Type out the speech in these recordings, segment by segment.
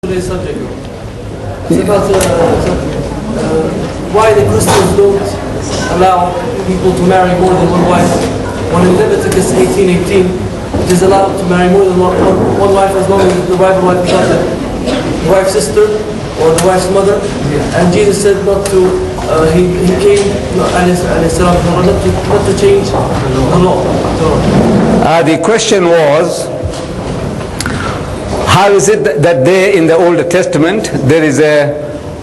Today's subject. It's about why the Christians don't allow people to marry more than one wife. When in Leviticus 18:18, it is allowed to marry more than one wife as long as the rival wife is not the wife's sister or the wife's mother. And Jesus said not to. He came not to change the law. The question was, how is it that there in the Old Testament there is a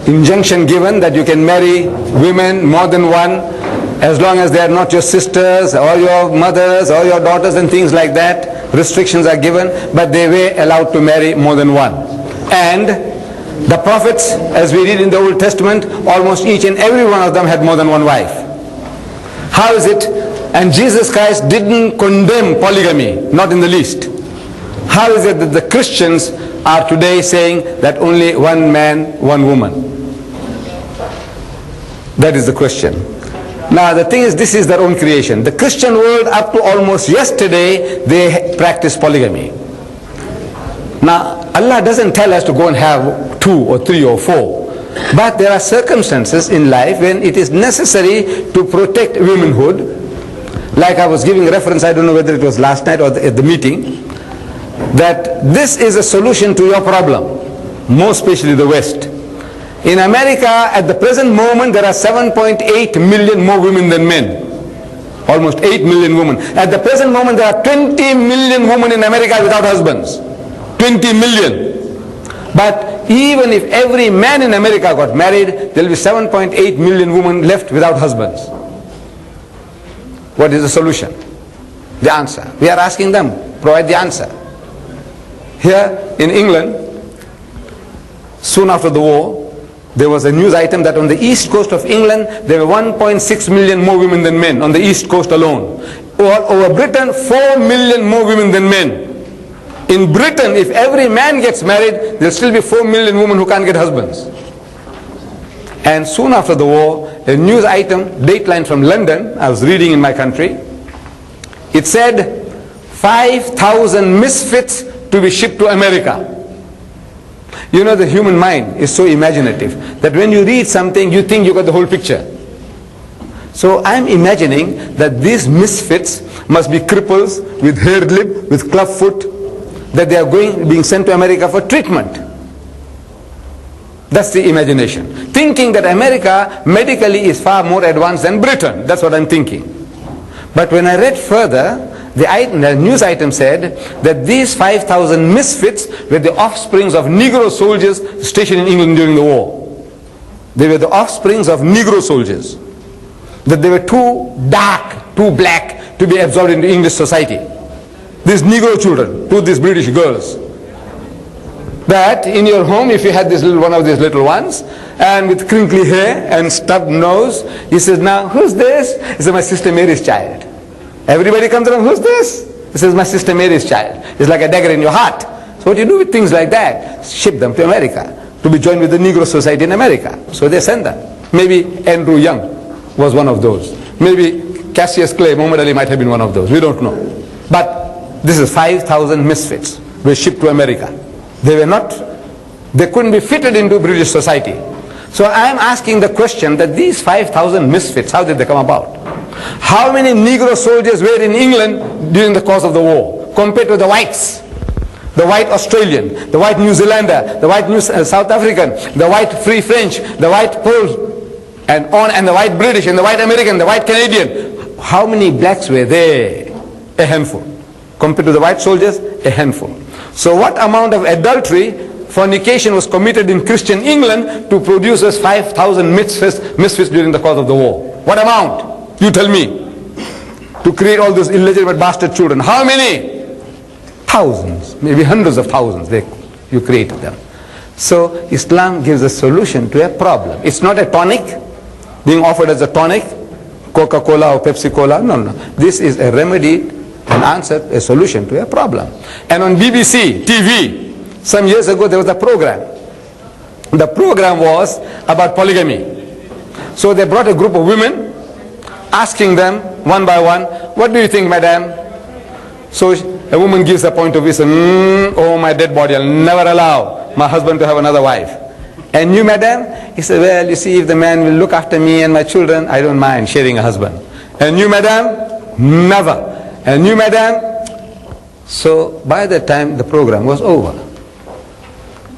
injunction given that you can marry women more than one as long as they are not your sisters or your mothers or your daughters and things like that? Restrictions are given, but they were allowed to marry more than one. And the prophets, as we read in the Old Testament, almost each and every one of them had more than one wife. How is it? And Jesus Christ didn't condemn polygamy, not in the least. How is it that the Christians are today saying that only one man, one woman? That is the question. Now the thing is, this is their own creation. The Christian world up to almost yesterday, they practice polygamy. Now Allah doesn't tell us to go and have 2 or 3 or 4. But there are circumstances in life when it is necessary to protect womanhood. Like I was giving reference, I don't know whether it was last night or at the meeting, that this is a solution to your problem, more especially the West. In America, at the present moment, there are 7.8 million more women than men. Almost 8 million women. At the present moment, there are 20 million women in America without husbands. 20 million. But even if every man in America got married, there will be 7.8 million women left without husbands. What is the solution? The answer. We are asking them, provide the answer. Here in England, soon after the war, there was a news item that on the east coast of England, there were 1.6 million more women than men on the east coast alone. Over Britain, 4 million more women than men. In Britain, if every man gets married, there will still be 4 million women who can't get husbands. And soon after the war, a news item, Dateline from London, I was reading in my country, it said 5,000 misfits to be shipped to America. You know, the human mind is so imaginative that when you read something, you think you got the whole picture. So I'm imagining that these misfits must be cripples with haired lip, with club foot, that they are being sent to America for treatment. That's the imagination. Thinking that America medically is far more advanced than Britain. That's what I'm thinking. But when I read further, the news item said that these 5,000 misfits were the offsprings of Negro soldiers stationed in England during the war. They were the offsprings of Negro soldiers. That they were too dark, too black to be absorbed into English society. These Negro children, to these British girls. That in your home, if you had this little one of these little ones, and with crinkly hair and stubbed nose, he says, now who's this? He says, my sister Mary's child. Everybody comes around, who's this? He says, my sister Mary's child. It's like a dagger in your heart. So what do you do with things like that? Ship them to America, to be joined with the Negro society in America. So they send them. Maybe Andrew Young was one of those. Maybe Cassius Clay, Muhammad Ali might have been one of those. We don't know. But this is 5,000 misfits were shipped to America. They couldn't be fitted into British society. So I am asking the question that these 5,000 misfits, how did they come about? How many Negro soldiers were in England during the course of the war compared to the whites? The white Australian, the white New Zealander, the white South African, the white Free French, the white Pole, and the white British, and the white American, the white Canadian. How many blacks were there? A handful. Compared to the white soldiers, a handful. So what amount of adultery, fornication was committed in Christian England to produce those 5,000 misfits during the course of the war? What amount? You tell me. To create all those illegitimate bastard children. How many? Thousands, maybe hundreds of thousands you created them. So Islam gives a solution to a problem. It's not a tonic, being offered as a tonic, Coca-Cola or Pepsi-Cola. No. This is a remedy, an answer, a solution to a problem. And on BBC TV, some years ago, there was a program. The program was about polygamy. So they brought a group of women, asking them one by one, what do you think, madam? So a woman gives a point of view, oh, my dead body, I'll never allow my husband to have another wife. And you, madam? He said, well, you see, if the man will look after me and my children, I don't mind sharing a husband. And you, madam? Never. And you, madam? So by the time the program was over,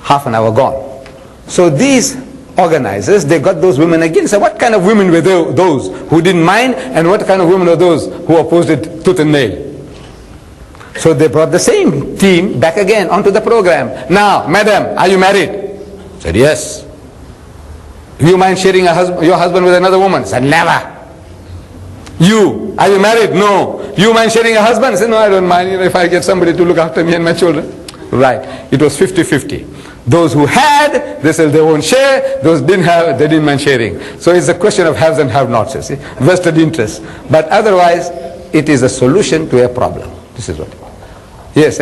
half an hour gone. So these organizers, they got those women again. So what kind of women were those who didn't mind, and what kind of women were those who opposed it tooth and nail? So they brought the same team back again onto the program. Now, madam, are you married? Said, yes. Do you mind sharing your husband with another woman? Said, never. You, are you married? No. You mind sharing a husband? Said, no, I don't mind, if I get somebody to look after me and my children. Right. It was 50-50. Those who had, they said they won't share. Those didn't have, they didn't mind sharing. So it's a question of haves and have-nots, you see. Vested interests. But otherwise, it is a solution to a problem. This is what it is. Yes.